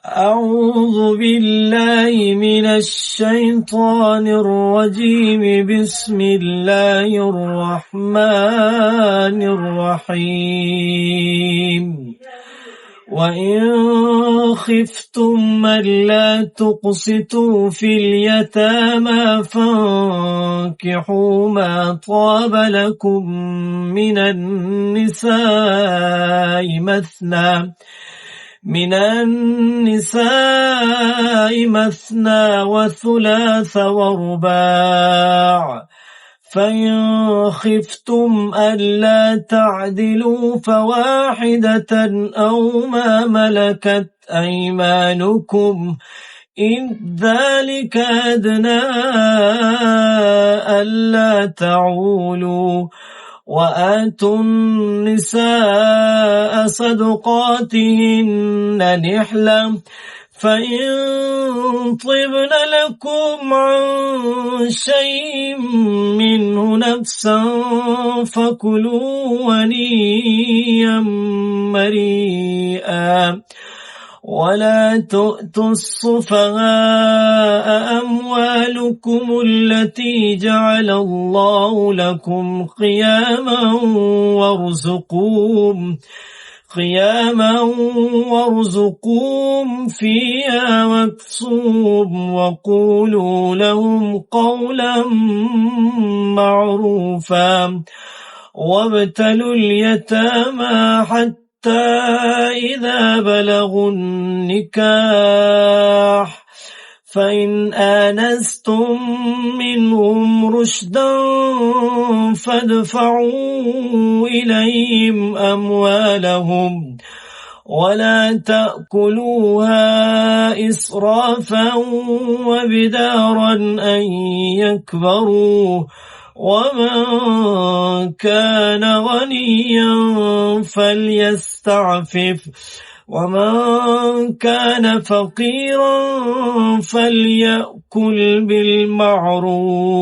أعوذ بالله من الشيطان الرجيم. بسم الله الرحمن الرحيم. وإن خفتم ألا تقسطوا في اليتامى فانكحوا ما طاب لكم من النساء مثنى وثلاث ورباع، فإن خفتم ألا تعدلوا فواحدة أو ما ملكت أيمانكم إن ذلك أدنى ألا تعولوا. وآتوا النساء صدقاتهن نحلة، فإن طبن لكم عن شيء منه نفسا فكلوا هنيئا مريئا. ولا تؤتوا السفهاء أموالكم التي جعل الله لكم قياما وارزقوهم فيها واكسوهم وقولوا لهم قولا معروفا. وابتلوا اليتامى حتى إذا بلغوا النكاح، فإن آنستم منهم رشدا فادفعوا إليهم أموالهم ولا تأكلوها إسرافا وبدارا أن يكبروا. ومن كان غنيا فليستعفف، ومن كان فقيرا فليأكل بالمعروف.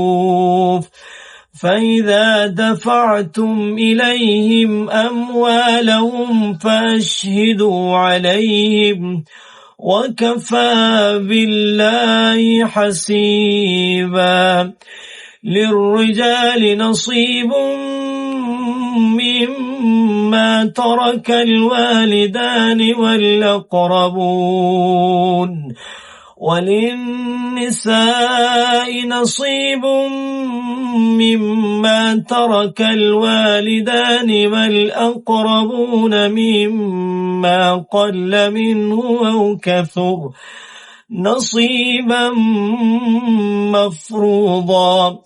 فإذا دفعتم إليهم أموالهم فأشهدوا عليهم، وكفى بالله حسيبا. للرجال نصيب مما ترك الوالدان والأقربون، وللنساء نصيب مما ترك الوالدان والأقربون مما قل منه أو كثر نصيبا مفروضا.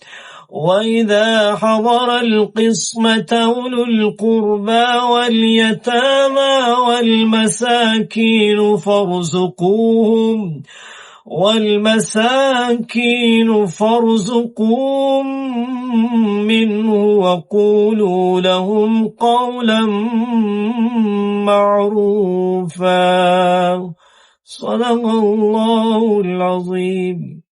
وإذا حضر القسمة أولو القربى واليتامى والمساكين فارزقوهم منه وقولوا لهم قولا معروفا. صدق الله العظيم.